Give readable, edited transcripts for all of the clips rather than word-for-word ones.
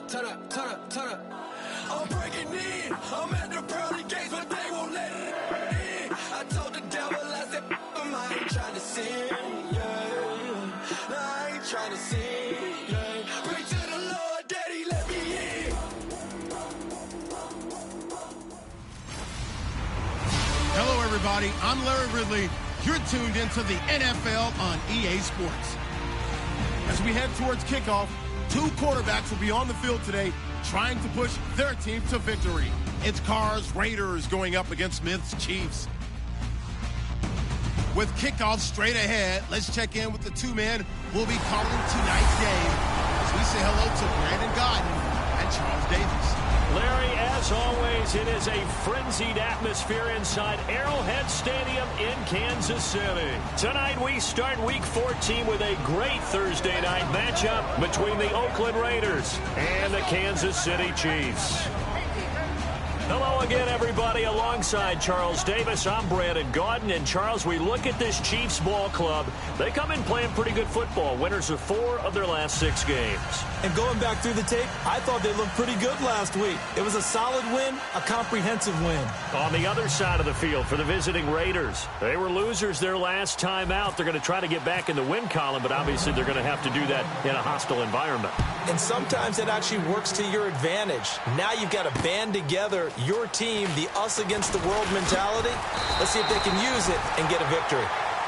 turn up. I'm breaking in. I'm at the pearly gates, but they won't let it in. I told the devil, I said, I ain't trying to sin, yeah. No, I ain't trying to sin, yeah. Pray to the Lord, Daddy, let me in. Hello, everybody. I'm Larry Ridley. You're tuned into the NFL on EA Sports. As we head towards kickoff, two quarterbacks will be on the field today trying to push their team to victory. It's Carr's Raiders going up against Smith's Chiefs. With kickoff straight ahead, let's check in with the two men who will be calling tonight's game as we say hello to Brandon Godden and Charles Davis. Larry, as always, it is a frenzied atmosphere inside Arrowhead Stadium in Kansas City. Tonight we start Week 14 with a great Thursday night matchup between the Oakland Raiders and the Kansas City Chiefs. Hello again, everybody. Alongside Charles Davis, I'm Brandon Gaudin. And Charles, we look at this Chiefs ball club. They come in playing pretty good football. Winners of 4 of their last 6 games. And going back through the tape, I thought they looked pretty good last week. It was a solid win, a comprehensive win. On the other side of the field for the visiting Raiders, they were losers their last time out. They're going to try to get back in the win column, but obviously they're going to have to do that in a hostile environment. And sometimes it actually works to your advantage. Now you've got to band together your team, the us against the world mentality. Let's see if they can use it and get a victory.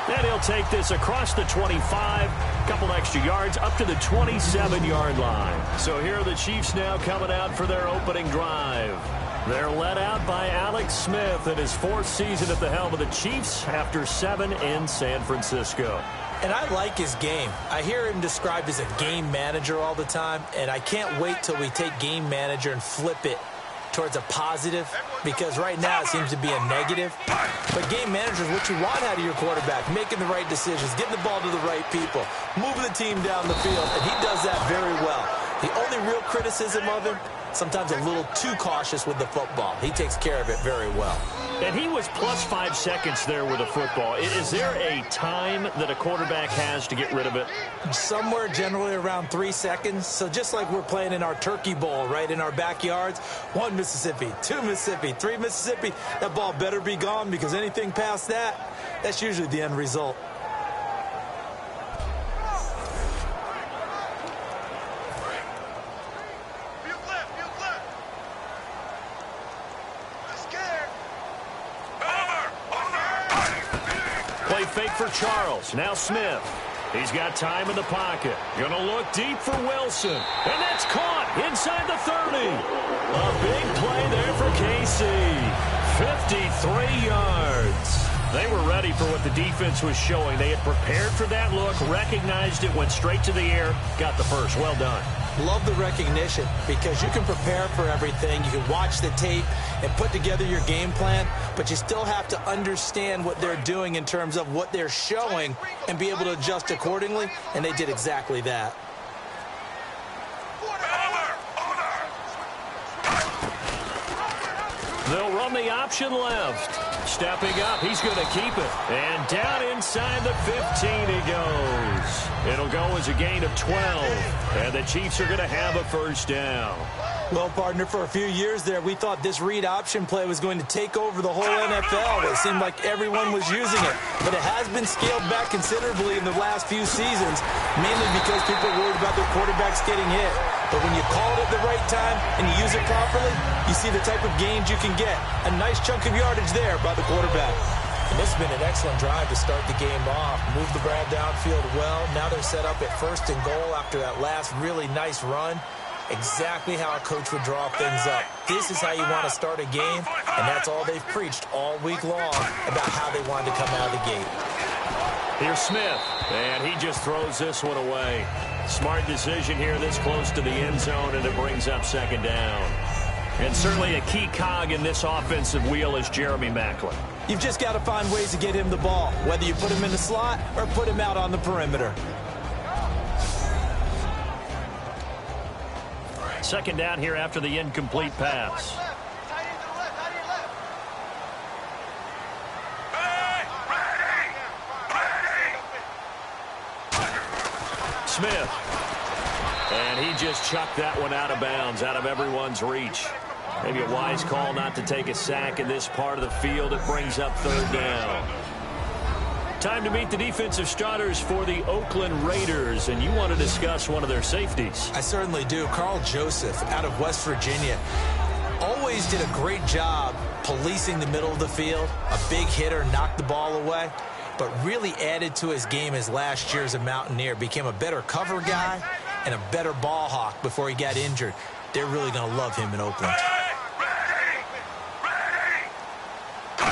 And he'll take this across the 25, couple extra yards, up to the 27-yard line. So here are the Chiefs now coming out for their opening drive. They're led out by Alex Smith in his 4th season at the helm of the Chiefs after 7 in San Francisco. And I like his game. I hear him described as a game manager all the time, and I can't wait till we take game manager and flip it towards a positive, because right now it seems to be a negative. But game manager is what you want out of your quarterback, making the right decisions, getting the ball to the right people, moving the team down the field, and he does that very well. The only real criticism of him, sometimes a little too cautious with the football. He takes care of it very well. And he was plus 5 seconds there with a football. Is there a time that a quarterback has to get rid of it? Somewhere generally around 3 seconds. So just like we're playing in our turkey bowl, right, in our backyards, 1 Mississippi, 2 Mississippi, 3 Mississippi, that ball better be gone, because anything past that, that's usually the end result. Play fake for Charles. Now Smith. He's got time in the pocket. Gonna look deep for Wilson. And that's caught inside the 30. A big play there for KC. 53 yards. They were ready for what the defense was showing. They had prepared for that look, recognized it, went straight to the air, got the first. Well done. Love the recognition, because you can prepare for everything. You can watch the tape and put together your game plan, but you still have to understand what they're doing in terms of what they're showing and be able to adjust accordingly, and they did exactly that. They'll run the option left. Stepping up, he's going to keep it. And down inside the 15 he goes. It'll go as a gain of 12. And the Chiefs are going to have a first down. Well, partner, for a few years there, we thought this read option play was going to take over the whole NFL. It seemed like everyone was using it. But it has been scaled back considerably in the last few seasons, mainly because people are worried about their quarterbacks getting hit. But when you call it at the right time and you use it properly, you see the type of gains you can get. A nice chunk of yardage there by the quarterback. And this has been an excellent drive to start the game off. Move the ball downfield well. Now they're set up at 1st and goal after that last really nice run. Exactly how a coach would draw things up. This is how you want to start a game, and that's all they've preached all week long about how they wanted to come out of the gate. Here's Smith, and he just throws this one away. Smart decision here this close to the end zone, and it brings up 2nd down. And certainly a key cog in this offensive wheel is Jeremy Maclin. You've just got to find ways to get him the ball, whether you put him in the slot or put him out on the perimeter. 2nd down here after the incomplete pass. Smith. And he just chucked that one out of bounds, out of everyone's reach. Maybe a wise call not to take a sack in this part of the field. It brings up third down. Time to meet the defensive starters for the Oakland Raiders, and you want to discuss one of their safeties. I certainly do. Carl Joseph out of West Virginia always did a great job policing the middle of the field. A big hitter, knocked the ball away, but really added to his game as last year as a Mountaineer. Became a better cover guy and a better ball hawk before he got injured. They're really going to love him in Oakland.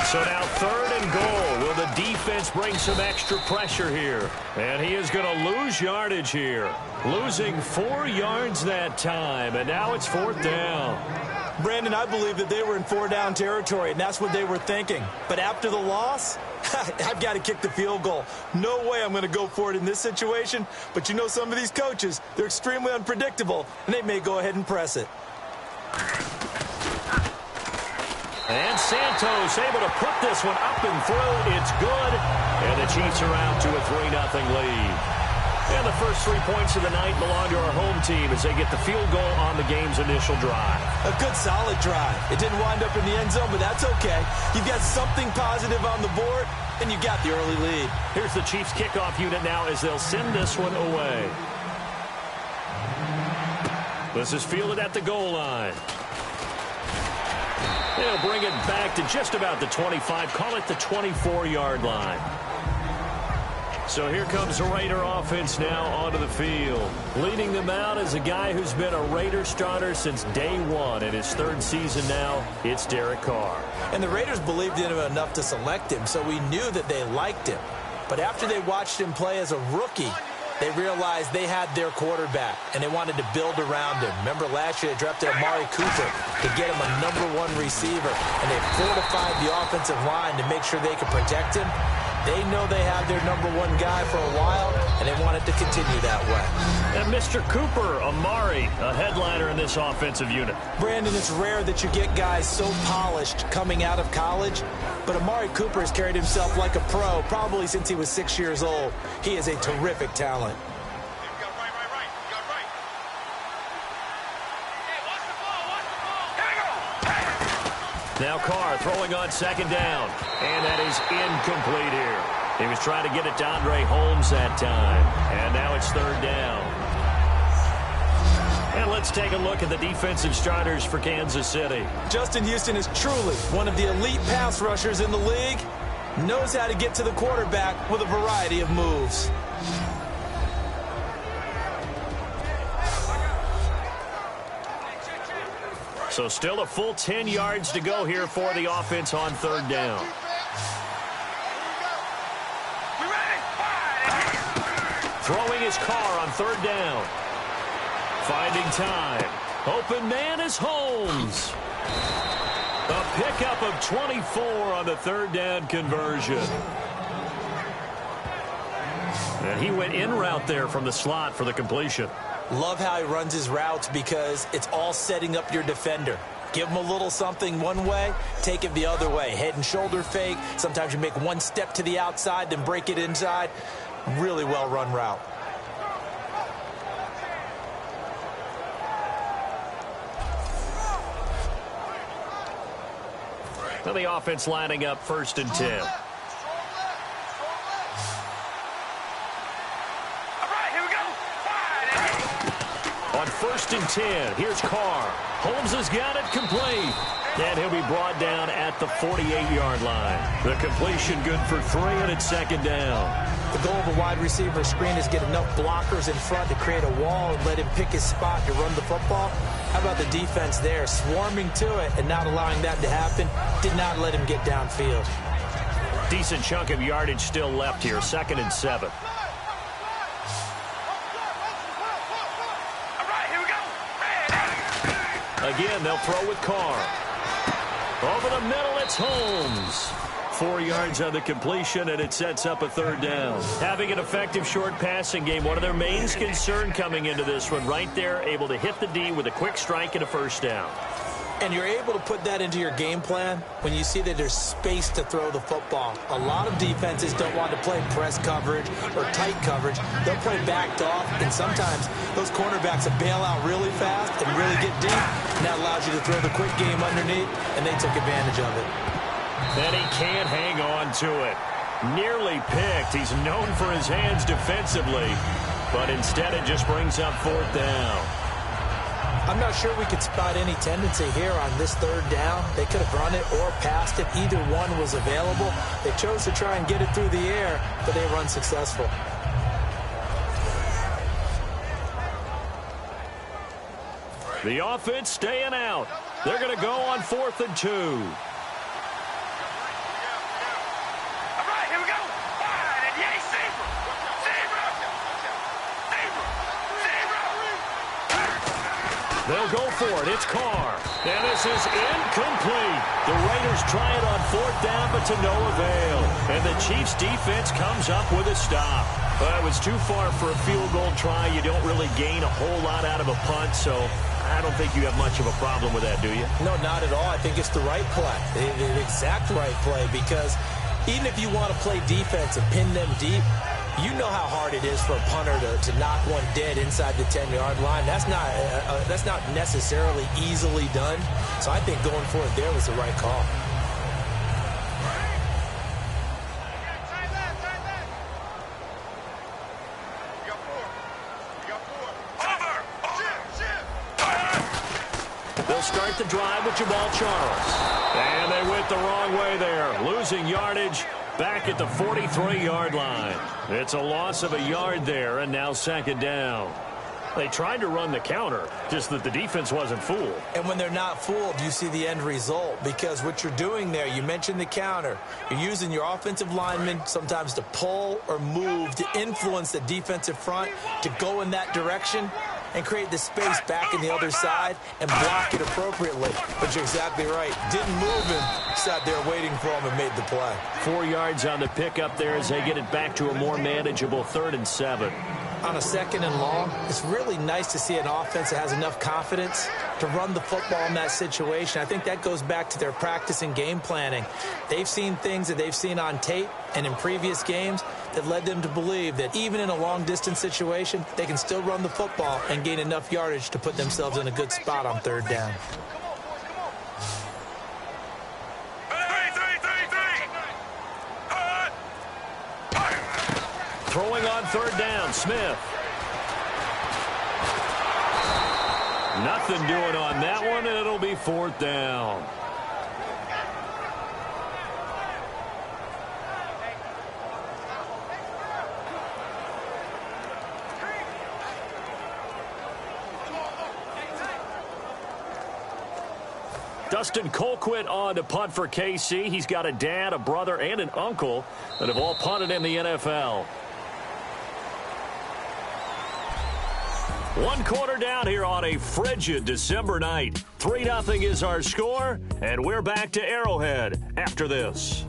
So now 3rd and goal. Will the defense bring some extra pressure here? And he is going to lose yardage here. Losing 4 yards that time, and now it's 4th down. Brandon, I believe that they were in 4-down territory, and that's what they were thinking. But after the loss, I've got to kick the field goal. No way I'm going to go for it in this situation. But you know, some of these coaches, they're extremely unpredictable, and they may go ahead and press it. And Santos able to put this one up and through. It's good. And the Chiefs are out to a 3-0 lead. And the first 3 points of the night belong to our home team as they get the field goal on the game's initial drive. A good, solid drive. It didn't wind up in the end zone, but that's okay. You've got something positive on the board, and you got the early lead. Here's the Chiefs kickoff unit now as they'll send this one away. This is fielded at the goal line. They'll bring it back to just about the 25, call it the 24-yard line. So here comes the Raider offense now onto the field. Leading them out is a guy who's been a Raider starter since day one. In his 3rd season now, it's Derek Carr. And the Raiders believed in him enough to select him, so we knew that they liked him. But after they watched him play as a rookie, they realized they had their quarterback, and they wanted to build around him. Remember last year they drafted Amari Cooper to get him a #1 receiver, and they fortified the offensive line to make sure they could protect him. They know they have their #1 guy for a while, and they want it to continue that way. And Mr. Cooper, Amari, a headliner in this offensive unit. Brandon, it's rare that you get guys so polished coming out of college, but Amari Cooper has carried himself like a pro probably since he was 6 years old. He is a terrific talent. Now Carr throwing on 2nd down. And that is incomplete here. He was trying to get it to Andre Holmes that time. And now it's 3rd down. And let's take a look at the defensive starters for Kansas City. Justin Houston is truly one of the elite pass rushers in the league. Knows how to get to the quarterback with a variety of moves. So still a full 10 yards to go here for the offense on 3rd down. Throwing his Carr on 3rd down. Finding time. Open man is Holmes. A pickup of 24 on the 3rd down conversion. And he went in route there from the slot for the completion. Love how he runs his routes because it's all setting up your defender. Give him a little something one way, take it the other way. Head and shoulder fake. Sometimes you make one step to the outside, then break it inside. Really well-run route. Now the offense lining up 1st and 10. On 1st and 10, here's Carr. Holmes has got it complete. And he'll be brought down at the 48-yard line. The completion good for 3, and it's 2nd down. The goal of a wide receiver screen is get enough blockers in front to create a wall and let him pick his spot to run the football. How about the defense there, swarming to it and not allowing that to happen? Did not let him get downfield. Decent chunk of yardage still left here, 2nd and 7. Again, they'll throw with Carr. Over the middle, it's Holmes. 4 yards on the completion, and it sets up a 3rd down. Having an effective short passing game, one of their main concern coming into this one. Right there, able to hit the D with a quick strike and a 1st down. And you're able to put that into your game plan when you see that there's space to throw the football. A lot of defenses don't want to play press coverage or tight coverage. They'll play backed off, and sometimes those cornerbacks will bail out really fast and really get deep, and that allows you to throw the quick game underneath, and they took advantage of it. And he can't hang on to it. Nearly picked. He's known for his hands defensively, but instead it just brings up 4th down. I'm not sure we could spot any tendency here on this 3rd down. They could have run it or passed it. Either one was available. They chose to try and get it through the air, but they were unsuccessful. The offense staying out. They're going to go on 4th and 2. They'll go for it. It's Carr. And this is incomplete. The Raiders try it on 4th down, but to no avail. And the Chiefs' defense comes up with a stop. Well, it was too far for a field goal try. You don't really gain a whole lot out of a punt, so I don't think you have much of a problem with that, do you? No, not at all. I think it's the right play, the exact right play, because even if you want to play defense and pin them deep, you know how hard it is for a punter to knock one dead inside the 10-yard line. That's not necessarily easily done. So I think going for it there was the right call. They'll start the drive with Jamal Charles. And they went the wrong way there, losing yardage back at the 43-yard line. It's a loss of a yard there, and now 2nd down. They tried to run the counter, just that the defense wasn't fooled. And when they're not fooled, you see the end result, because what you're doing there, you mentioned the counter. You're using your offensive linemen sometimes to pull or move to influence the defensive front to go in that direction and create the space back in the other side and block it appropriately. But you're exactly right. Didn't move him, sat there waiting for him and made the play. 4 yards on the pickup there as they get it back to a more manageable 3rd and 7. On a 2nd and long, it's really nice to see an offense that has enough confidence to run the football in that situation. I think that goes back to their practice and game planning. They've seen things that they've seen on tape and in previous games that led them to believe that even in a long-distance situation, they can still run the football and gain enough yardage to put themselves in a good spot on 3rd down. Throwing on 3rd down, Smith. Nothing doing on that one, and it'll be 4th down. Dustin Colquitt on to punt for KC. He's got a dad, a brother, and an uncle that have all punted in the NFL. 1 quarter down here on a frigid December night. 3-0 is our score, and we're back to Arrowhead after this.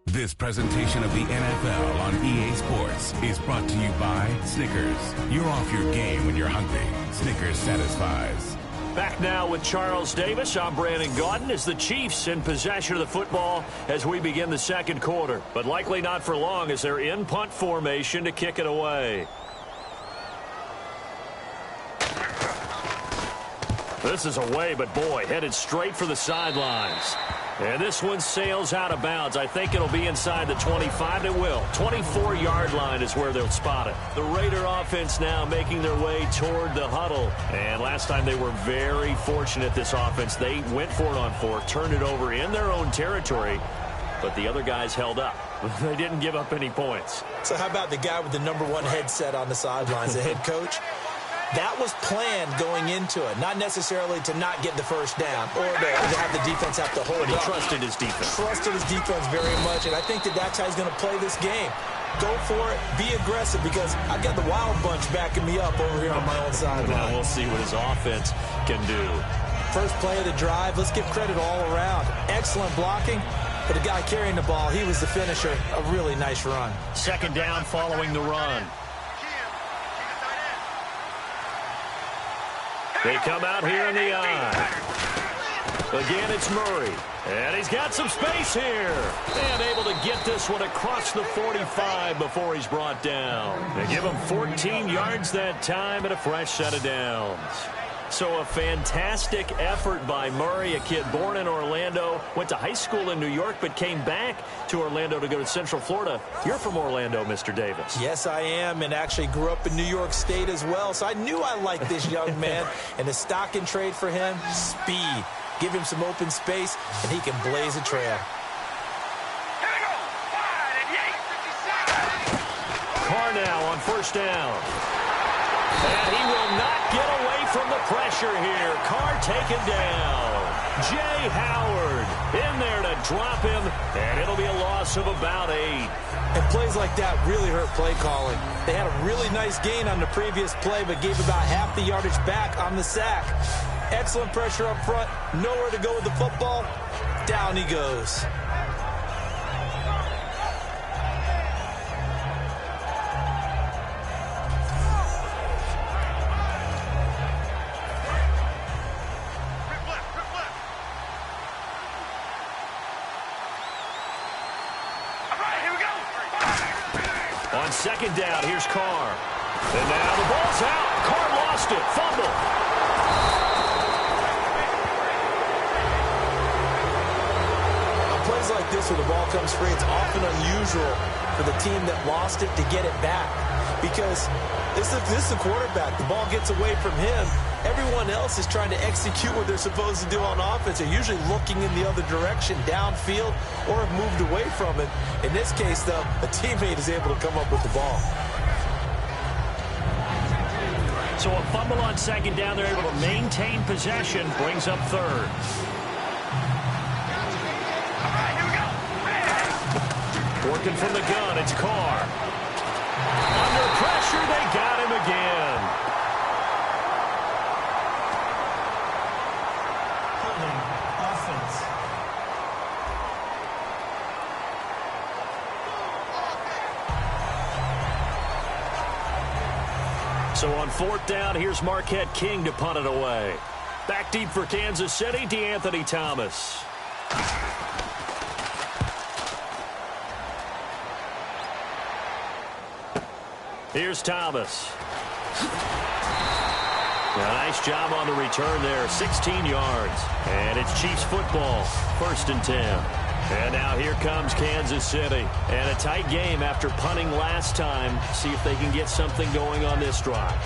This presentation of the NFL on EA Sports is brought to you by Snickers. You're off your game when you're hungry. Snickers satisfies. Back now with Charles Davis. I'm Brandon Gaudin as the Chiefs in possession of the football as we begin the 2nd quarter. But likely not for long as they're in punt formation to kick it away. This is away, but boy, headed straight for the sidelines. And this one sails out of bounds. I think it'll be inside the 25. It will. 24-yard line is where they'll spot it. The Raider offense now making their way toward the huddle. And last time they were very fortunate, this offense. They went for it on 4th, turned it over in their own territory, but the other guys held up. They didn't give up any points. So how about the guy with the #1 headset on the sidelines, the head coach? That was planned going into it, not necessarily to not get the 1st down or to have the defense have to hold But he up. trusted his defense. Trusted his defense very much, and I think that's how he's going to play this game. Go for it, be aggressive, because I've got the Wild Bunch backing me up over here on my own sideline. Now we'll see what his offense can do. First play of the drive, let's give credit all around. Excellent blocking, But the guy carrying the ball, he was the finisher. A really nice run. Second down following the run. They come out here in the eye. Again, it's Murray. And he's got some space here. And able to get this one across the 45 before he's brought down. They give him 14 yards that time and a fresh set of downs. So a fantastic effort by Murray, a kid born in Orlando, went to high school in New York, but came back to Orlando to go to Central Florida. You're from Orlando, Mr. Davis. Yes, I am, and actually grew up in New York State as well, so I knew I liked this young man. And the stock and trade for him, speed. Give him some open space, and he can blaze a trail. Carr now on first down. And he will not get away from the pressure here. Carr taken down. Jay Howard in there to drop him, and it'll be a loss of about 8. And plays like that really hurt play calling. They had a really nice gain on the previous play, but gave about half the yardage back on the sack. Excellent pressure up front. Nowhere to go with the football. Down he goes. On second down, here's Carr. And now the ball's out. Carr lost it. Fumble. Plays like this where the ball comes free, it's often unusual for the team that lost it to get it back. Because this is a quarterback. The ball gets away from him. Everyone else is trying to execute what they're supposed to do on offense. They're usually looking in the other direction, downfield, or have moved away from it. In this case, though, a teammate is able to come up with the ball. So a fumble on second down. They're able to maintain possession. Brings up third. Working from the gun, it's Carr. Under pressure, they got him again. Offense. So on fourth down, here's Marquette King to punt it away. Back deep for Kansas City, DeAnthony Thomas. Here's Thomas. A nice job on the return there, 16 yards. And it's Chiefs football, 1st and 10. And now here comes Kansas City. And a tight game after punting last time. See if they can get something going on this drive.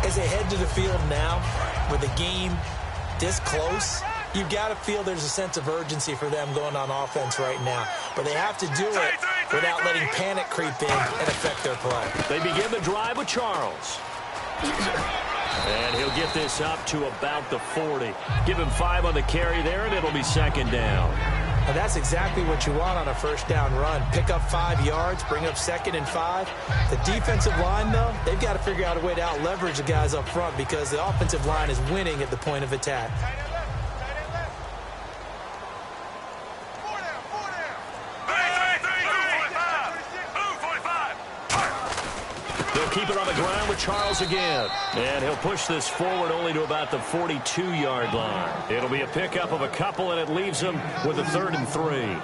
As they head to the field now, with the game this close, you've got to feel there's a sense of urgency for them going on offense right now. But they have to do it without letting panic creep in and affect their play. They begin the drive with Charles. And he'll get this up to about the 40. Give him 5 on the carry there, and it'll be second down. And that's exactly what you want on a first down run. Pick up 5 yards, bring up 2nd and 5. The defensive line, though, they've got to figure out a way to out-leverage the guys up front because the offensive line is winning at the point of attack. Keep it on the ground with Charles again. And he'll push this forward only to about the 42-yard line. It'll be a pickup of a couple, and it leaves him with a 3rd and 3.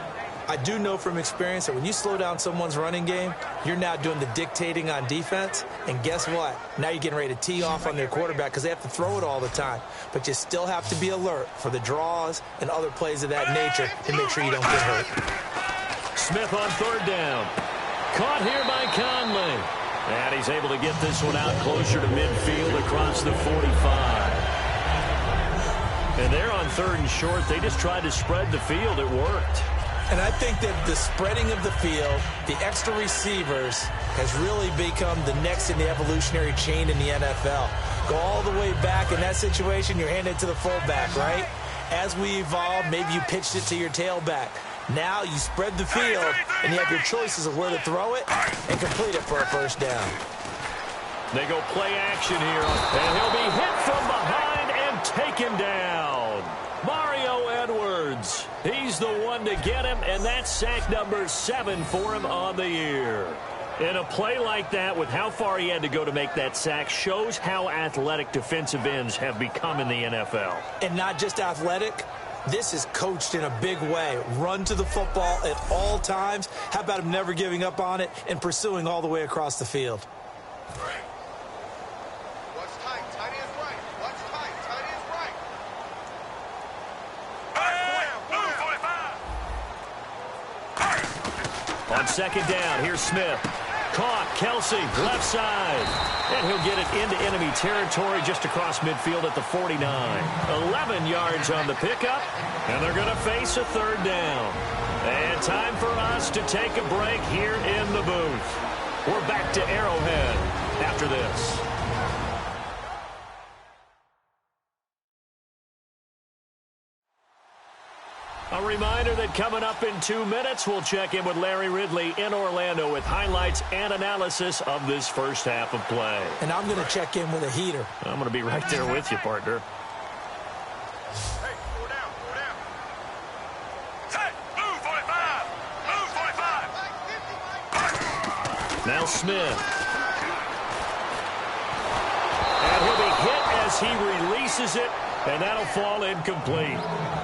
I do know from experience that when you slow down someone's running game, you're now doing the dictating on defense. And guess what? Now you're getting ready to tee off on their quarterback because they have to throw it all the time. But you still have to be alert for the draws and other plays of that nature and make sure you don't get hurt. Smith on 3rd down. Caught here by Conley. And he's able to get this one out closer to midfield across the 45. And they're on 3rd and short. They just tried to spread the field. It worked. And I think that the spreading of the field, the extra receivers, has really become the next in the evolutionary chain in the NFL. Go all the way back. In that situation, you're handed to the fullback, right? As we evolve, maybe you pitched it to your tailback. Now you spread the field, and you have your choices of where to throw it and complete it for a first down. They go play action here, and he'll be hit from behind and taken down. Mario Edwards, he's the one to get him, and that's sack number 7 for him on the year. And a play like that, with how far he had to go to make that sack, shows how athletic defensive ends have become in the NFL. And not just athletic. This is coached in a big way. Run to the football at all times. How about him never giving up on it and pursuing all the way across the field? What's tight? Tight is right. What's tight? Tight is right. On second down, here's Smith. Caught, Kelsey, left side. And he'll get it into enemy territory just across midfield at the 49. 11 yards on the pickup, and they're going to face a third down. And time for us to take a break here in the booth. We're back to Arrowhead after this. A reminder that coming up in 2 minutes, we'll check in with Larry Ridley in Orlando with highlights and analysis of this first half of play. And I'm going to check in with a heater. I'm going to be right there with you, partner. Hey, 4 down, 4 down. Hey, move 45! Move 45! Now Smith. And he'll be hit as he releases it, and that'll fall incomplete.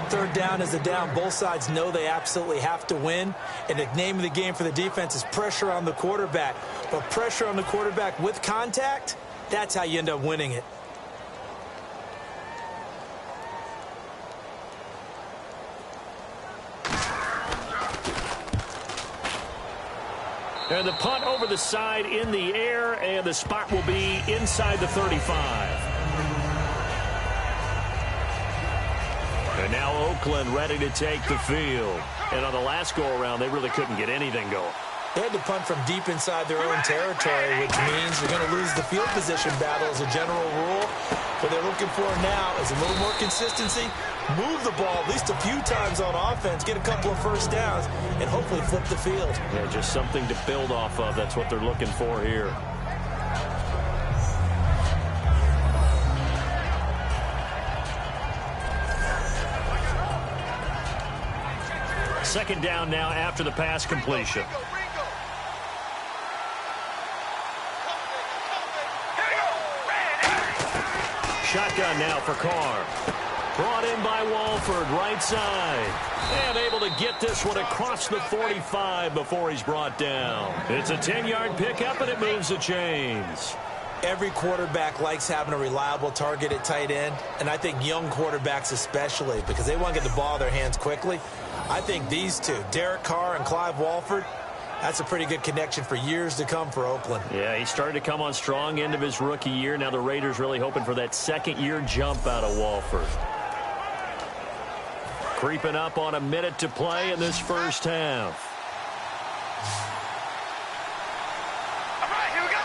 Third down is a down. Both sides know they absolutely have to win. And the name of the game for the defense is pressure on the quarterback. But pressure on the quarterback with contact, that's how you end up winning it. And the punt over the side in the air, and the spot will be inside the 35. And now Oakland ready to take the field. And on the last go-around, they really couldn't get anything going. They had to punt from deep inside their own territory, which means they're going to lose the field position battle as a general rule. What they're looking for now is a little more consistency, move the ball at least a few times on offense, get a couple of first downs, and hopefully flip the field. Yeah, just something to build off of. That's what they're looking for here. Second down now after the pass completion. Shotgun now for Carr. Brought in by Walford, right side. And able to get this one across the 45 before he's brought down. It's a 10-yard pickup, and it moves the chains. Every quarterback likes having a reliable target at tight end, and I think young quarterbacks especially, because they want to get the ball in their hands quickly. I think these two, Derek Carr and Clive Walford, that's a pretty good connection for years to come for Oakland. Yeah, he started to come on strong end of his rookie year. Now the Raiders really hoping for that second-year jump out of Walford. Creeping up on a minute to play in this first half. All right, here we go.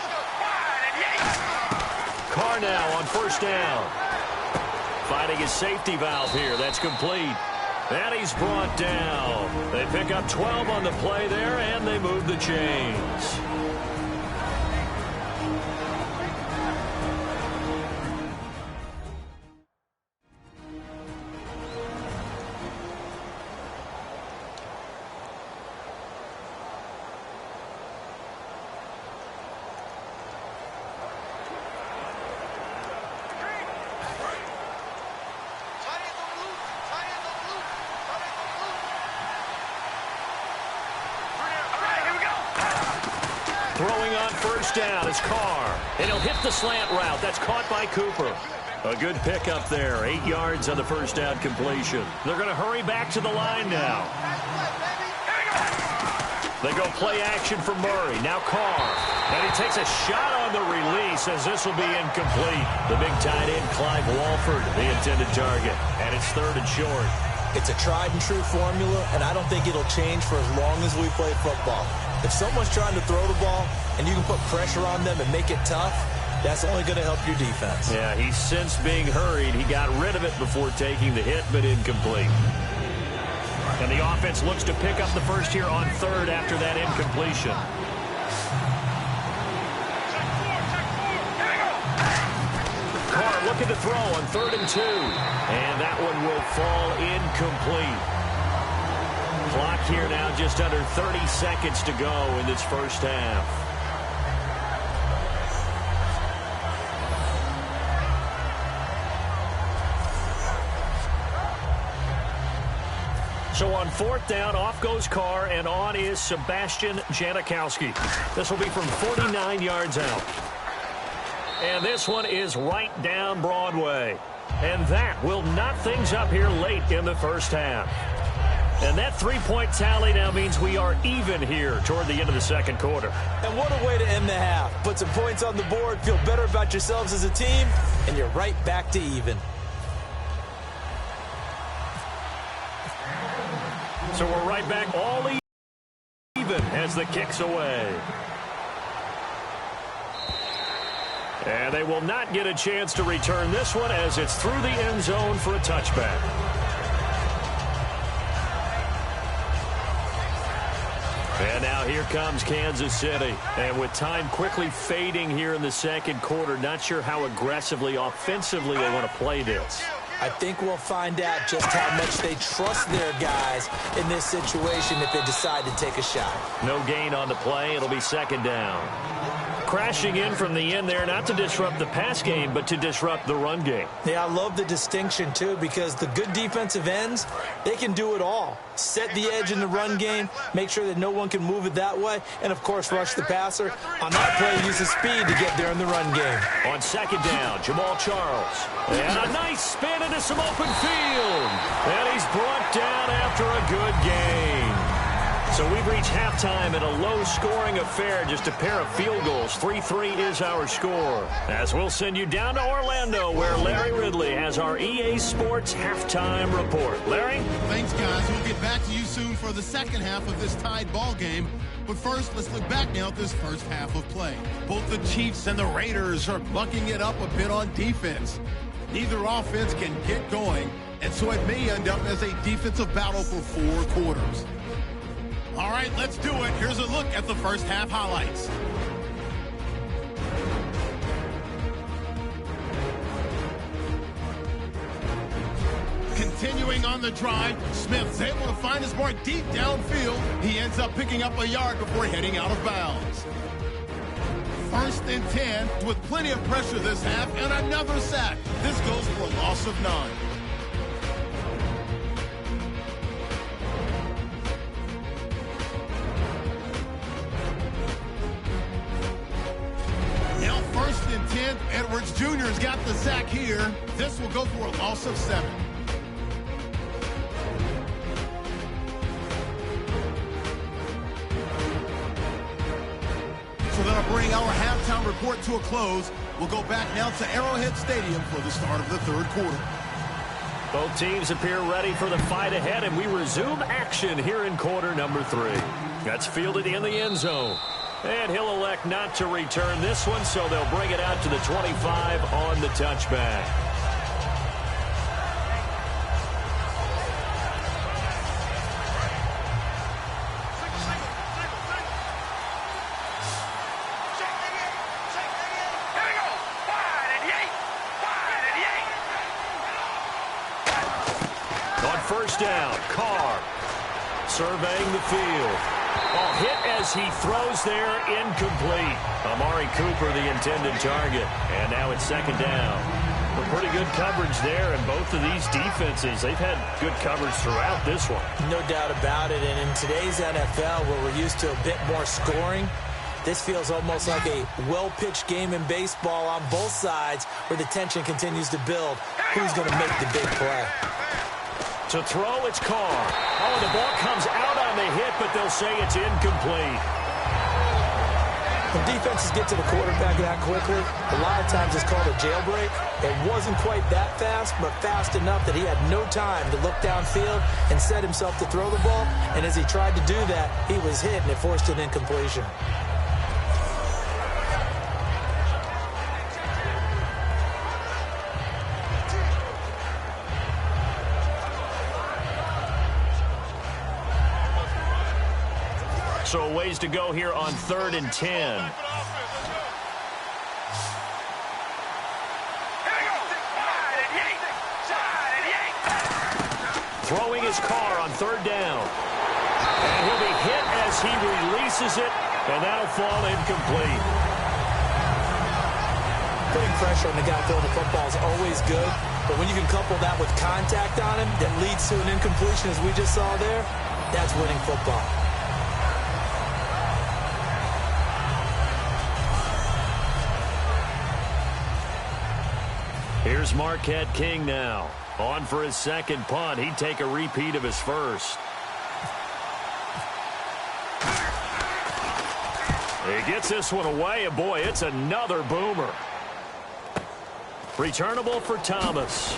Carr now on first down. Finding his safety valve here. That's complete. And he's brought down. They pick up 12 on the play there, and they move the chains. Throwing on first down is Carr. And he'll hit the slant route. That's caught by Cooper. A good pickup there. 8 yards on the first down completion. They're going to hurry back to the line now. They go play action for Murray. Now Carr. And he takes a shot on the release as this will be incomplete. The big tight end, Clive Walford, the intended target. And it's third and short. It's a tried-and-true formula, and I don't think it'll change for as long as we play football. If someone's trying to throw the ball and you can put pressure on them and make it tough, that's only going to help your defense. Yeah, he's since being hurried. He got rid of it before taking the hit, but incomplete. And the offense looks to pick up the first here on third after that incompletion. Carr looking to throw on 3rd and 2. And that one will fall incomplete. Clock here now, just under 30 seconds to go in this first half. So on fourth down, off goes Carr, and on is Sebastian Janikowski. This will be from 49 yards out. And this one is right down Broadway. And that will knot things up here late in the first half. And that three-point tally now means we are even here toward the end of the second quarter. And what a way to end the half. Put some points on the board, feel better about yourselves as a team, and you're right back to even. So we're right back all even as the kick's away. And they will not get a chance to return this one as it's through the end zone for a touchback. And now here comes Kansas City. And with time quickly fading here in the second quarter, not sure how aggressively, offensively they want to play this. I think we'll find out just how much they trust their guys in this situation if they decide to take a shot. No gain on the play. It'll be second down. Crashing in from the end there, not to disrupt the pass game, but to disrupt the run game. Yeah, I love the distinction, too, because the good defensive ends, they can do it all. Set the edge in the run game, make sure that no one can move it that way, and, of course, rush the passer. On that play, use the speed to get there in the run game. On second down, Jamal Charles. And a nice spin into some open field. And he's brought down after a good gain. So we've reached halftime in a low-scoring affair, just a pair of field goals. 3-3 is our score. As we'll send you down to Orlando, where Larry Ridley has our EA Sports halftime report. Larry? Thanks, guys. We'll get back to you soon for the second half of this tied ball game. But first, let's look back now at this first half of play. Both the Chiefs and the Raiders are bucking it up a bit on defense. Neither offense can get going, and so it may end up as a defensive battle for 4 quarters. All right, let's do it. Here's a look at the first half highlights. Continuing on the drive, Smith's able to find his mark deep downfield. He ends up picking up a yard before heading out of bounds. 1st and 10 with plenty of pressure this half and another sack. This goes for a loss of 9. Now 1st and 10. Edwards Jr. has got the sack here. This will go for a loss of 7. So that'll bring our halftime report to a close. We'll go back now to Arrowhead Stadium for the start of the third quarter. Both teams appear ready for the fight ahead, and we resume action here in quarter number 3. That's fielded in the end zone. And he'll elect not to return this one, so they'll bring it out to the 25 on the touchback. First down, Carr surveying the field. Oh, hit as he throws there, incomplete. Amari Cooper, the intended target. And now it's second down. But pretty good coverage there, and both of these defenses, they've had good coverage throughout this one. No doubt about it, and in today's NFL, where we're used to a bit more scoring, this feels almost like a well-pitched game in baseball on both sides, where the tension continues to build. Who's going to make the big play? To throw, it's Carr. Oh, the ball comes out on the hit, but they'll say it's incomplete. When defenses get to the quarterback that quickly, a lot of times it's called a jailbreak. It wasn't quite that fast, but fast enough that he had no time to look downfield and set himself to throw the ball. And as he tried to do that, he was hit, and it forced an incompletion. So a ways to go here on 3rd and 10. Throwing his Carr on 3rd down. And he'll be hit as he releases it, and that'll fall incomplete. Putting pressure on the guy throwing the football is always good, but when you can couple that with contact on him that leads to an incompletion, as we just saw there, that's winning football. Here's Marquette King now. On for his second punt. He'd take a repeat of his first. He gets this one away, and boy, it's another boomer. Returnable for Thomas.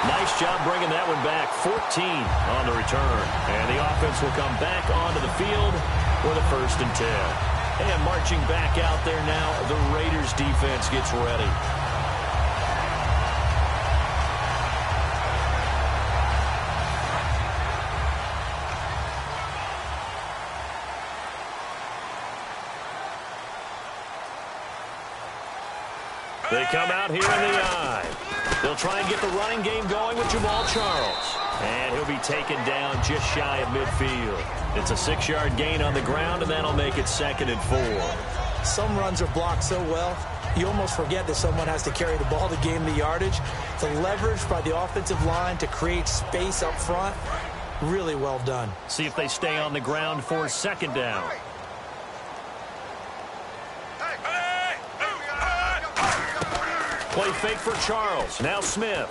Nice job bringing that one back. 14 on the return. And the offense will come back onto the field with a 1st and 10. And marching back out there now, the Raiders defense gets ready. They come out here in the eye. They'll try and get the running game going with Jamal Charles. And he'll be taken down just shy of midfield. It's a 6-yard gain on the ground, and that'll make it 2nd and 4. Some runs are blocked so well, you almost forget that someone has to carry the ball to gain the yardage. The leverage by the offensive line to create space up front, really well done. See if they stay on the ground for 2nd down. Play fake for Charles. Now Smith.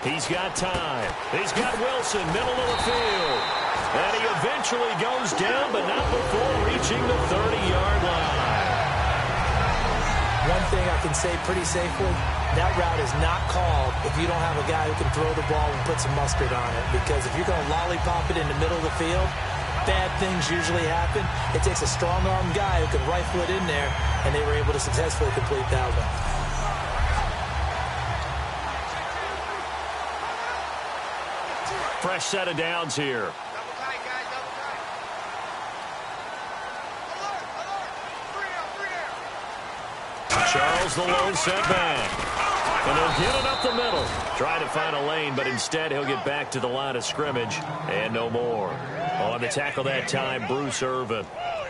He's got time. He's got Wilson, middle of the field. And he eventually goes down, but not before reaching the 30-yard line. One thing I can say pretty safely, that route is not called if you don't have a guy who can throw the ball and put some mustard on it. Because if you're going to lollipop it in the middle of the field, bad things usually happen. It takes a strong-arm guy who can rifle it in there, and they were able to successfully complete that one. Fresh set of downs here. Double tight, guys, double tight. Alert, alert. 3 out, 3 out. Charles the lone setback. And he'll get it up the middle. Try to find a lane, but instead he'll get back to the line of scrimmage and no more. On the tackle that time, Bruce Irvin.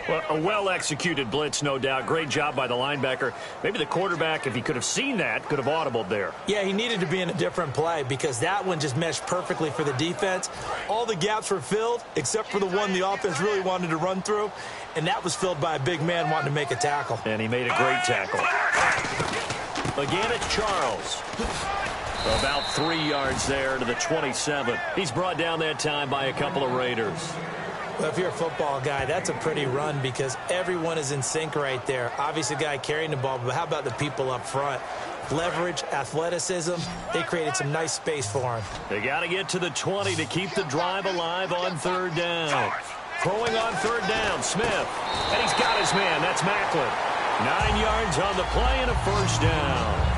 Well, a well-executed blitz, no doubt. Great job by the linebacker. Maybe the quarterback, if he could have seen that, could have audibled there. Yeah, he needed to be in a different play because that one just meshed perfectly for the defense. All the gaps were filled except for the one the offense really wanted to run through, and that was filled by a big man wanting to make a tackle. And he made a great tackle. Again, it's Charles. About 3 yards there to the 27. He's brought down that time by a couple of Raiders. Well, if you're a football guy, that's a pretty run because everyone is in sync right there. Obviously, the guy carrying the ball, but how about the people up front? Leverage, athleticism, they created some nice space for him. They got to get to the 20 to keep the drive alive on 3rd down. Throwing on 3rd down, Smith. And he's got his man. That's Macklin. 9 yards on the play and a 1st down.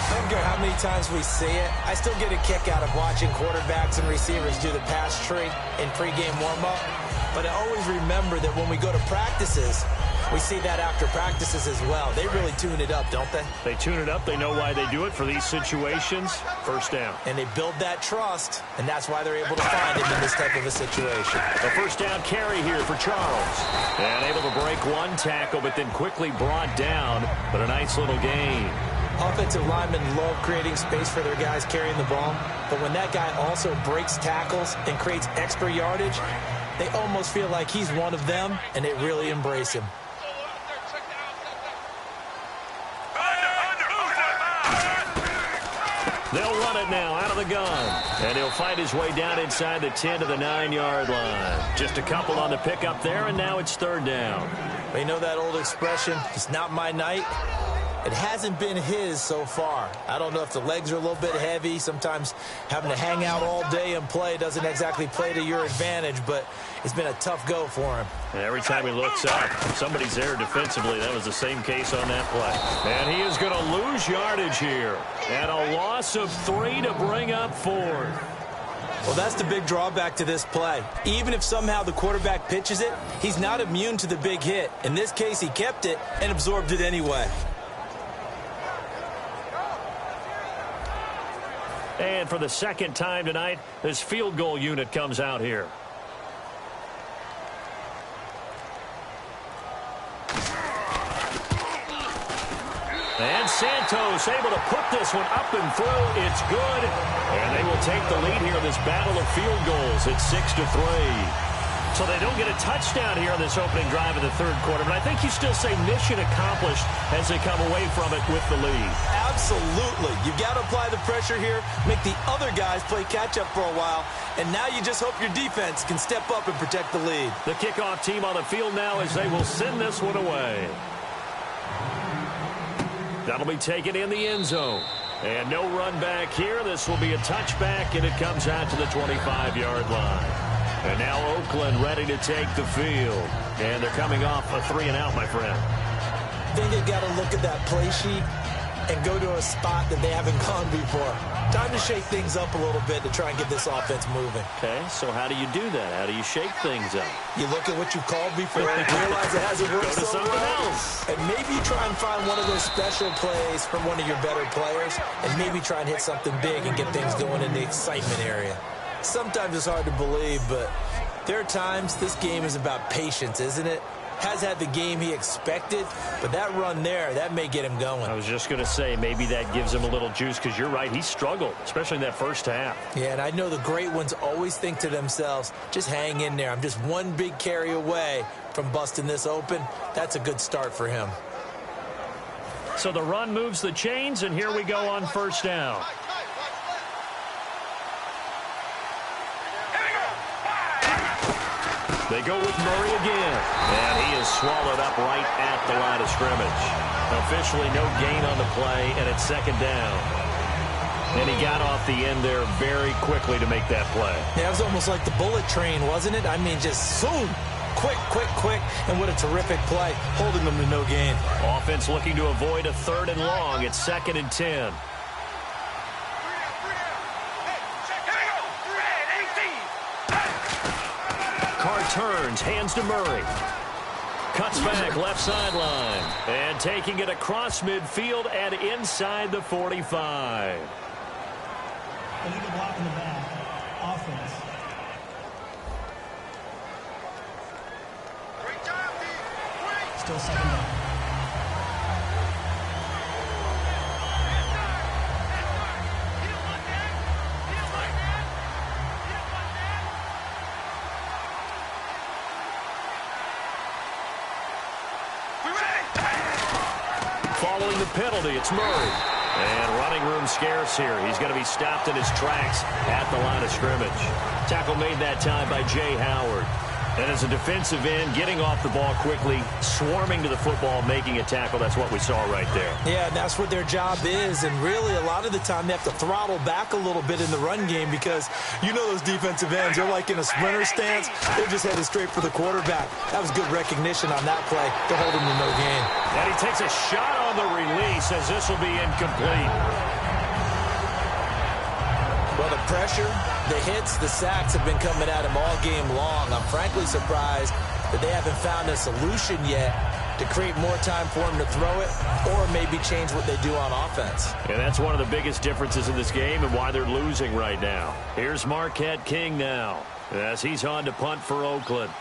I don't care how many times we see it. I still get a kick out of watching quarterbacks and receivers do the pass tree in pregame warm-up. But I always remember that when we go to practices, we see that after practices as well. They really tune it up, don't they? They tune it up. They know why they do it for these situations. 1st down. And they build that trust, and that's why they're able to find him in this type of a situation. A 1st down carry here for Charles. And able to break one tackle, but then quickly brought down. But a nice little gain. Offensive linemen love creating space for their guys carrying the ball, but when that guy also breaks tackles and creates extra yardage, they almost feel like he's one of them, and they really embrace him. They'll run it now out of the gun, and he'll find his way down inside the 10 to the 9-yard line. Just a couple on the pickup there, and now it's 3rd down. You know that old expression, it's not my night? It hasn't been his so far. I don't know if the legs are a little bit heavy. Sometimes having to hang out all day and play doesn't exactly play to your advantage, but it's been a tough go for him. And every time he looks up, somebody's there defensively. That was the same case on that play. And he is going to lose yardage here. And a loss of 3 to bring up 4th. Well, that's the big drawback to this play. Even if somehow the quarterback pitches it, he's not immune to the big hit. In this case, he kept it and absorbed it anyway. And for the second time tonight, this field goal unit comes out here. And Santos able to put this one up and through. It's good. And they will take the lead here in this battle of field goals. It's 6-3. So they don't get a touchdown here on this opening drive of the third quarter. But I think you still say mission accomplished as they come away from it with the lead. Absolutely. You've got to apply the pressure here, make the other guys play catch-up for a while, and now you just hope your defense can step up and protect the lead. The kickoff team on the field now as they will send this one away. That'll be taken in the end zone. And no run back here. This will be a touchback, and it comes out to the 25-yard line. And now Oakland ready to take the field. And they're coming off a 3-and-out, my friend. I think they've got to look at that play sheet and go to a spot that they haven't gone before. Time to shake things up a little bit to try and get this offense moving. Okay, so how do you do that? How do you shake things up? You look at what you called before and realize it hasn't worked Go to so something well. else. And maybe you try and find one of those special plays from one of your better players and maybe try and hit something big and get things going in the excitement area. Sometimes it's hard to believe, but there are times this game is about patience, isn't it? Has had the game he expected, but that run there, that may get him going. I was just going to say maybe that gives him a little juice because you're right, he struggled, especially in that first half. Yeah, and I know the great ones always think to themselves, just hang in there. I'm just one big carry away from busting this open. That's a good start for him. So the run moves the chains, and here we go on first down. They go with Murray again, and he is swallowed up right at the line of scrimmage. Officially no gain on the play, and it's second down. And he got off the end there very quickly to make that play. Yeah, it was almost like the bullet train, wasn't it? I mean, just zoom, quick, and what a terrific play, holding them to no gain. Offense looking to avoid a 3rd and long. It's 2nd and 10. Carr turns, hands to Murray. Cuts back, left sideline. And taking it across midfield and inside the 45. Illegal block in the back. Offense. Still second down. Following the penalty, it's Murray. And running room scarce here. He's going to be stopped in his tracks at the line of scrimmage. Tackle made that time by Jay Howard. And as a defensive end, getting off the ball quickly, swarming to the football, making a tackle. That's what we saw right there. Yeah, and that's what their job is. And really, a lot of the time, they have to throttle back a little bit in the run game because you know those defensive ends, they're like in a sprinter stance. They're just headed straight for the quarterback. That was good recognition on that play to hold him to no gain. And he takes a shot on the release as this will be incomplete. Well, the pressure, the hits, the sacks have been coming at him all game long. I'm frankly surprised that they haven't found a solution yet to create more time for him to throw it or maybe change what they do on offense. And that's one of the biggest differences in this game and why they're losing right now. Here's Marquette King now as he's on to punt for Oakland.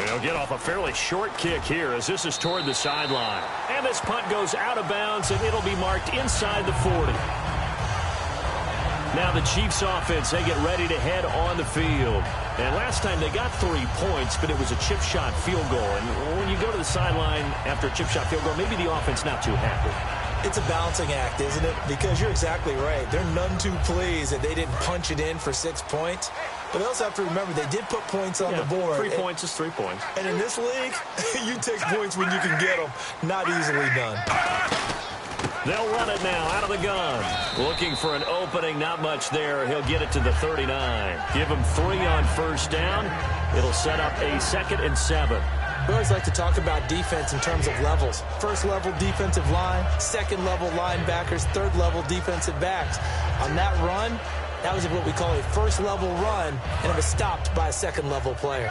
He'll get off a fairly short kick here as this is toward the sideline. And this punt goes out of bounds, and it'll be marked inside the 40. Now the Chiefs offense, they get ready to head on the field. And last time they got 3 points, but it was a chip shot field goal. And when you go to the sideline after a chip shot field goal, maybe the offense not too happy. It's a balancing act, isn't it? Because you're exactly right. They're none too pleased that they didn't punch it in for 6 points. But they also have to remember they did put points on the board. 3 points is 3 points. And in this league, you take points when you can get them. Not easily done. They'll run it now out of the gun. Looking for an opening, not much there. He'll get it to the 39. Give him 3 on first down. It'll set up a 2nd and 7. We always like to talk about defense in terms of levels. First level defensive line, second level linebackers, third level defensive backs. On that run, that was what we call a first level run, and it was stopped by a second level player.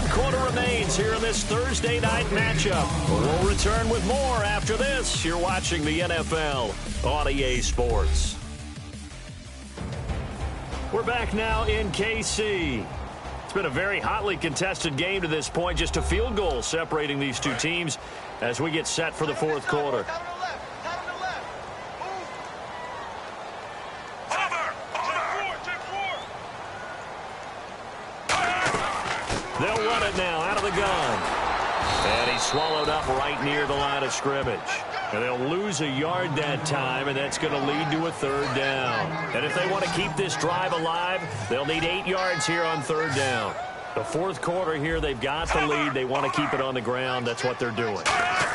1 quarter remains here in this Thursday night matchup. We'll return with more after this. You're watching the NFL on EA Sports. We're back now in KC. It's been a very hotly contested game to this point. Just a field goal separating these two teams as we get set for the fourth quarter. They'll run it now out of the gun. And he's swallowed up right near the line of scrimmage. And they'll lose a yard that time, and that's going to lead to a third down. And if they want to keep this drive alive, they'll need 8 yards here on third down. The fourth quarter here, they've got the lead. They want to keep it on the ground. That's what they're doing.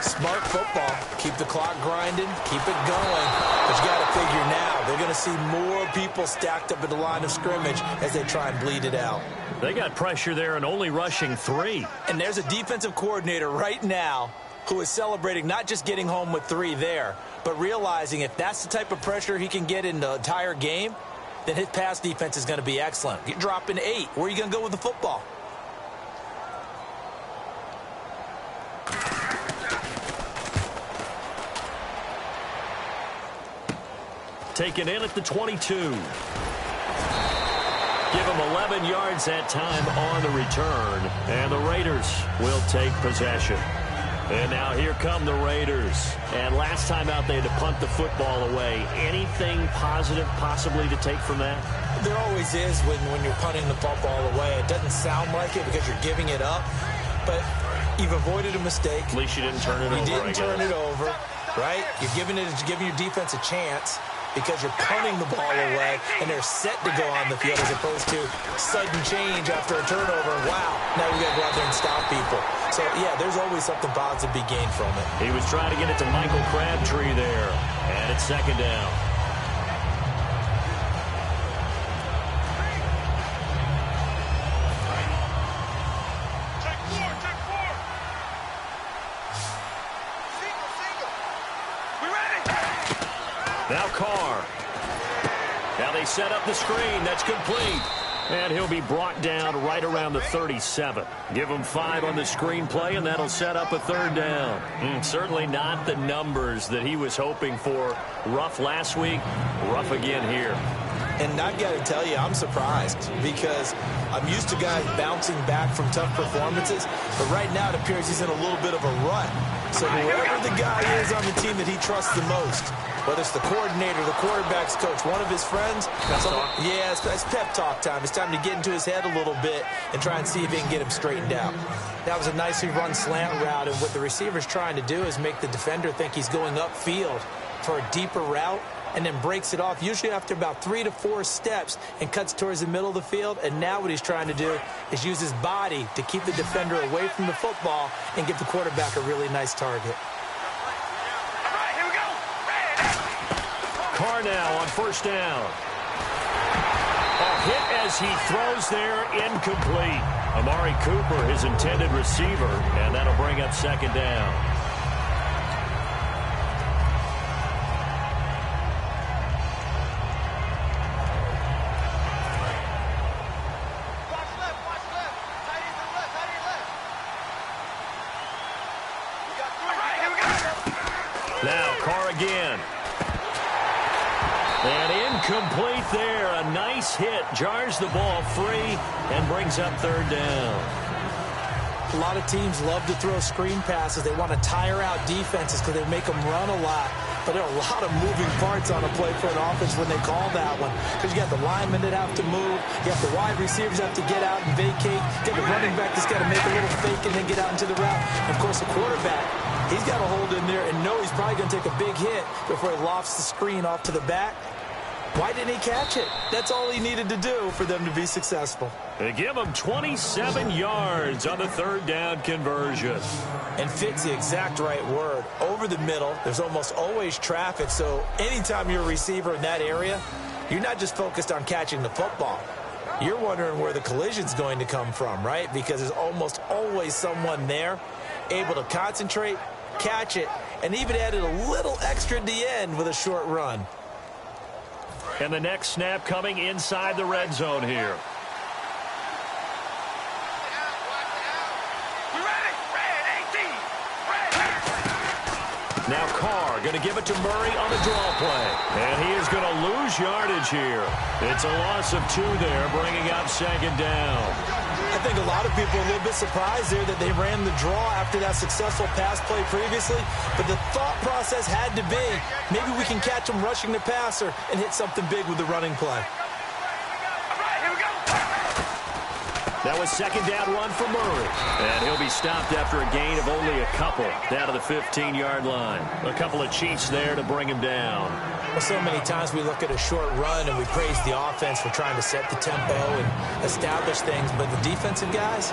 Smart football. Keep the clock grinding. Keep it going. But you got to figure now, they're going to see more people stacked up at the line of scrimmage as they try and bleed it out. They got pressure there and only rushing 3. And there's a defensive coordinator right now who is celebrating not just getting home with 3 there, but realizing if that's the type of pressure he can get in the entire game, then his pass defense is going to be excellent. You're dropping 8. Where are you going to go with the football? Taken in at the 22. Give them 11 yards that time on the return. And the Raiders will take possession. And now here come the Raiders. And last time out, they had to punt the football away. Anything positive possibly to take from that? There always is when you're punting the football away. It doesn't sound like it because you're giving it up. But you've avoided a mistake. At least you didn't turn it over. You didn't turn it over, right? You're giving your defense a chance because you're punting the ball away, and they're set to go on the field as opposed to sudden change after a turnover. Wow, now we got to go out there and stop people. So, yeah, there's always something positive to be gained from it. He was trying to get it to Michael Crabtree there, and it's second down. Now Carr. Now they set up the screen. That's complete. And he'll be brought down right around the 37. Give him 5 on the screenplay, and that'll set up a third down. Certainly not the numbers that he was hoping for. Rough last week, rough again here. And I've got to tell you, I'm surprised because I'm used to guys bouncing back from tough performances, but right now it appears he's in a little bit of a rut. So whoever the guy is on the team that he trusts the most, whether it's the coordinator, the quarterback's coach, one of his friends. It's pep talk time. It's time to get into his head a little bit and try and see if he can get him straightened out. That was a nicely run slant route, and what the receiver's trying to do is make the defender think he's going upfield for a deeper route and then breaks it off, usually after about 3 to 4 steps, and cuts towards the middle of the field. And now what he's trying to do is use his body to keep the defender away from the football and give the quarterback a really nice target. Carr now on first down. A hit as he throws there, incomplete. Amari Cooper, his intended receiver, and that'll bring up second down. Now Carr again. And incomplete there. A nice hit. Jars the ball free and brings up third down. A lot of teams love to throw screen passes. They want to tire out defenses because they make them run a lot. But there are a lot of moving parts on a play for an offense when they call that one. Because you got the linemen that have to move. You have the wide receivers that have to get out and vacate. You got the running back that's got to make a little fake and then get out into the route. And, of course, the quarterback, he's got to hold in there and know he's probably going to take a big hit before he lofts the screen off to the back. Why didn't he catch it? That's all he needed to do for them to be successful. They give him 27 yards on the third down conversion. And fit's the exact right word. Over the middle, there's almost always traffic, so anytime you're a receiver in that area, you're not just focused on catching the football. You're wondering where the collision's going to come from, right? Because there's almost always someone there able to concentrate, catch it, and even added a little extra at the end with a short run. And the next snap coming inside the red zone here. Now Carr going to give it to Murray on the draw play. And he is going to lose yardage here. It's a loss of 2 there, bringing up second down. I think a lot of people are a little bit surprised there that they ran the draw after that successful pass play previously. But the thought process had to be, maybe we can catch them rushing the passer and hit something big with the running play. That was second down run for Murray. And he'll be stopped after a gain of only a couple down to the 15-yard line. A couple of Chiefs there to bring him down. Well, so many times we look at a short run and we praise the offense for trying to set the tempo and establish things. But the defensive guys,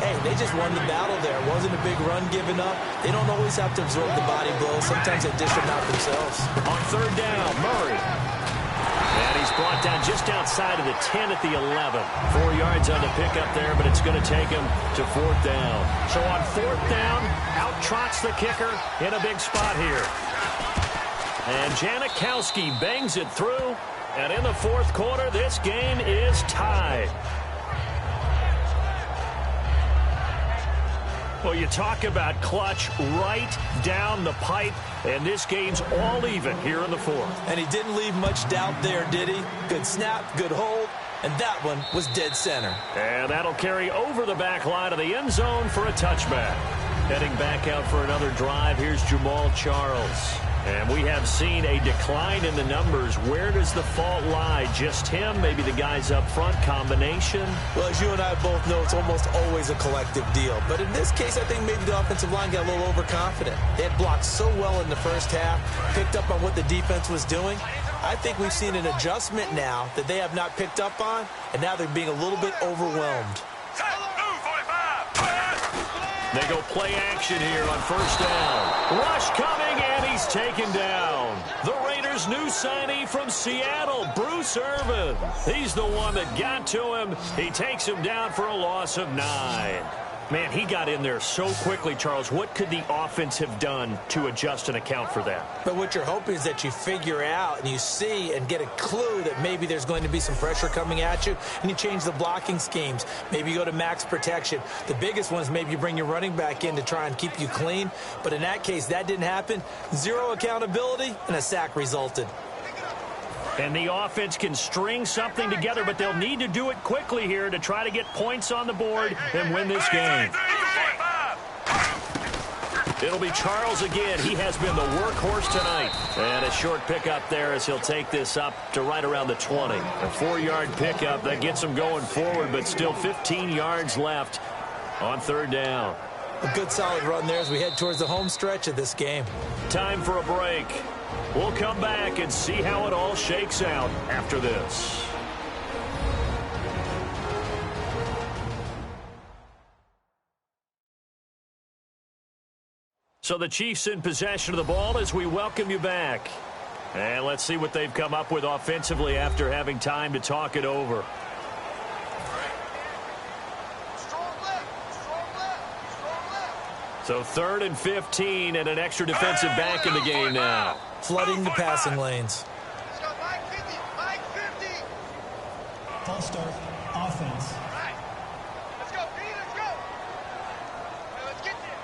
hey, they just won the battle there. It wasn't a big run given up. They don't always have to absorb the body blows. Sometimes they dish them out themselves. On third down, Murray. And he's brought down just outside of the 10 at the 11. 4 yards on the pickup there, but it's going to take him to fourth down. So on fourth down, out trots the kicker in a big spot here. And Janikowski bangs it through. And in the fourth quarter, this game is tied. Well, you talk about clutch right down the pipe, and this game's all even here in the fourth. And he didn't leave much doubt there, did he? Good snap, good hold, and that one was dead center. And that'll carry over the back line of the end zone for a touchback. Heading back out for another drive, here's Jamal Charles. And we have seen a decline in the numbers. Where does the fault lie? Just him? Maybe the guys up front? Combination? Well, as you and I both know, it's almost always a collective deal. But in this case, I think maybe the offensive line got a little overconfident. They had blocked so well in the first half, picked up on what the defense was doing. I think we've seen an adjustment now that they have not picked up on, and now they're being a little bit overwhelmed. They go play action here on first down. Rush coming, and he's taken down. The Raiders' new signee from Seattle, Bruce Irvin. He's the one that got to him. He takes him down for a loss of 9. Man, he got in there so quickly, Charles. What could the offense have done to adjust and account for that? But what you're hoping is that you figure out and you see and get a clue that maybe there's going to be some pressure coming at you, and you change the blocking schemes. Maybe you go to max protection. The biggest one is maybe you bring your running back in to try and keep you clean. But in that case, that didn't happen. 0 accountability, and a sack resulted. And the offense can string something together, but they'll need to do it quickly here to try to get points on the board and win this game. It'll be Charles again. He has been the workhorse tonight. And a short pickup there as he'll take this up to right around the 20. A 4-yard pickup that gets him going forward, but still 15 yards left on third down. A good solid run there as we head towards the home stretch of this game. Time for a break. We'll come back and see how it all shakes out after this. So the Chiefs in possession of the ball as we welcome you back. And let's see what they've come up with offensively after having time to talk it over. So 3rd and 15 and an extra defensive back in the game now. Flooding the passing lanes. Let's go, Mike 50, Mike 50. False start, offense. Right. Let's go, Pete, let's go. Now let's get there.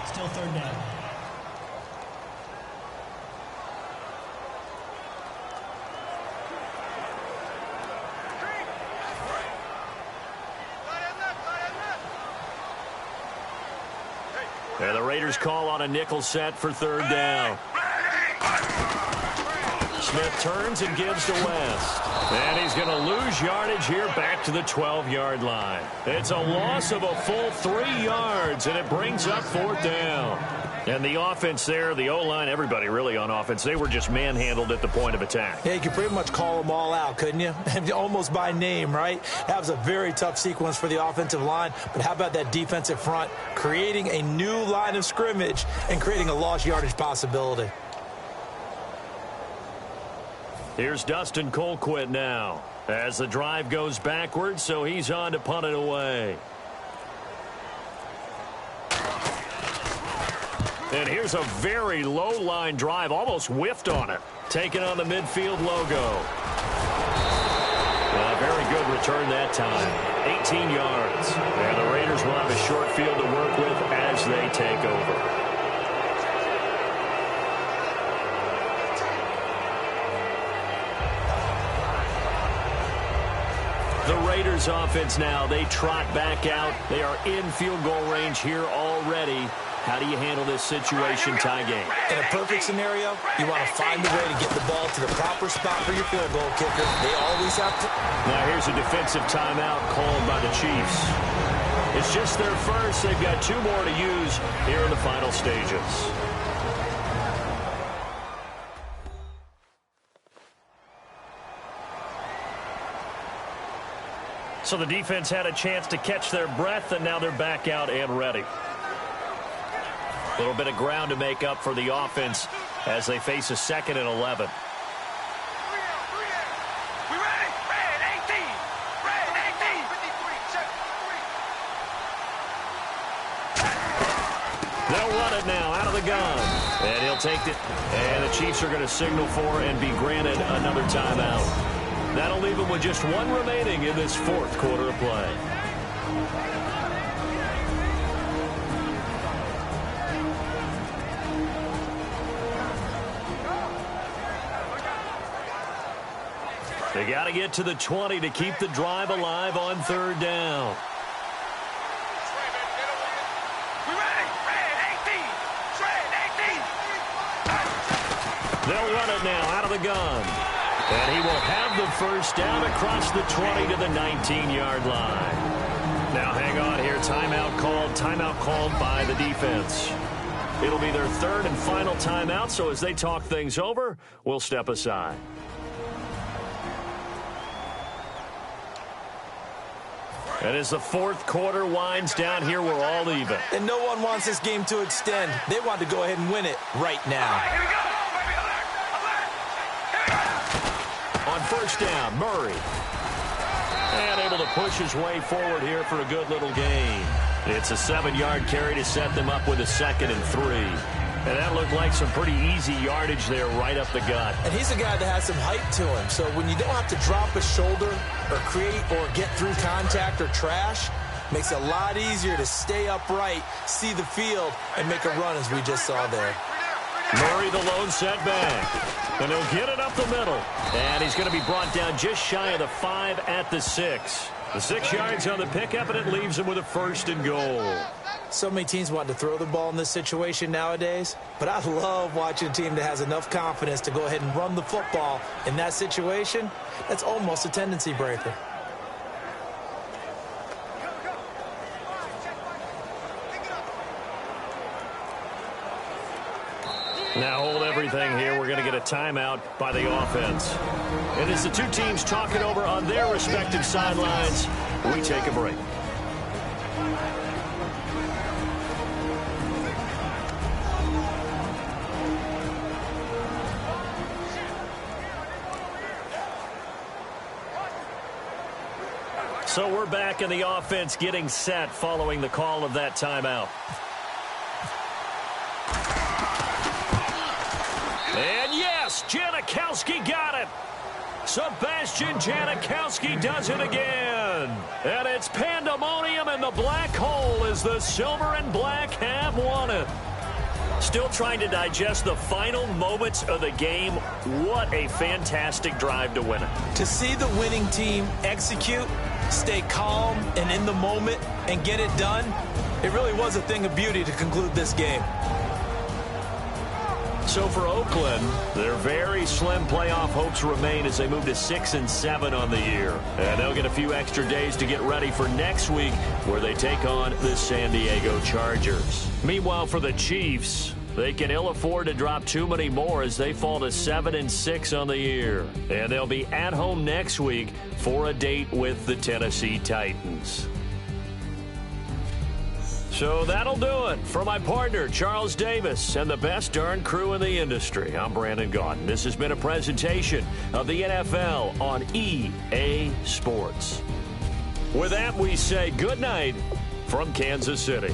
Still third down. And the Raiders call on a nickel set for third down. Smith turns and gives to West. And he's going to lose yardage here back to the 12-yard line. It's a loss of a full 3 yards, and it brings up fourth down. And the offense there, the O-line, everybody really on offense, they were just manhandled at the point of attack. Yeah, you could pretty much call them all out, couldn't you? Almost by name, right? That was a very tough sequence for the offensive line. But how about that defensive front creating a new line of scrimmage and creating a lost yardage possibility? Here's Dustin Colquitt now as the drive goes backwards, so he's on to punt it away. And here's a very low-line drive, almost whiffed on it. Taking on the midfield logo. A very good return that time. 18 yards. And the Raiders will have a short field to work with as they take over. The Raiders offense now, they trot back out. They are in field goal range here already. How do you handle this situation, tie game? In a perfect scenario, you want to find a way to get the ball to the proper spot for your field goal kicker. They always have to. Now here's a defensive timeout called by the Chiefs. It's just their first. They've got 2 more to use here in the final stages. So the defense had a chance to catch their breath, and now they're back out and ready. A little bit of ground to make up for the offense as they face a 2nd and 11. We ready? Red 18. Red 18. They'll run it now out of the gun. And he'll take it. And the Chiefs are going to signal for and be granted another timeout. That'll leave them with just 1 remaining in this 4th quarter of play. They got to get to the 20 to keep the drive alive on 3rd down. We ready? Red 18. Red 18. They'll run it now out of the gun. And he will have the first down across the 20 to the 19-yard line. Now hang on here. Timeout called by the defense. It'll be their 3rd and final timeout, so as they talk things over, we'll step aside. And as the 4th quarter winds down here, we're all even. And no one wants this game to extend. They want to go ahead and win it right now. Here we go. Baby, alert. Alert. Here we go. On 1st down, Murray. And able to push his way forward here for a good little gain. It's a 7-yard carry to set them up with a 2nd and 3. And that looked like some pretty easy yardage there right up the gut. And he's a guy that has some height to him. So when you don't have to drop a shoulder or create or get through contact or trash, makes it a lot easier to stay upright, see the field, and make a run as we just saw there. Murray the lone setback. And he'll get it up the middle. And he's going to be brought down just shy of the 5 at the 6. The 6 yards on the pickup, and it leaves him with a 1st and goal. So many teams want to throw the ball in this situation nowadays, but I love watching a team that has enough confidence to go ahead and run the football in that situation. That's almost a tendency breaker. Now hold everything here. We're going to get a timeout by the offense. And as the 2 teams talk it over on their respective sidelines, we take a break. So we're back in the offense getting set following the call of that timeout. And yes, Janikowski got it. Sebastian Janikowski does it again. And it's pandemonium in the black hole as the silver and black have won it. Still trying to digest the final moments of the game. What a fantastic drive to win it. To see the winning team execute, stay calm and in the moment, and get it done, it really was a thing of beauty to conclude this game. So for Oakland, their very slim playoff hopes remain as they move to 6-7 on the year. And they'll get a few extra days to get ready for next week where they take on the San Diego Chargers. Meanwhile, for the Chiefs, they can ill afford to drop too many more as they fall to 7-6 on the year. And they'll be at home next week for a date with the Tennessee Titans. So that'll do it. For my partner, Charles Davis, and the best darn crew in the industry, I'm Brandon Gaudin. This has been a presentation of the NFL on EA Sports. With that, we say good night from Kansas City.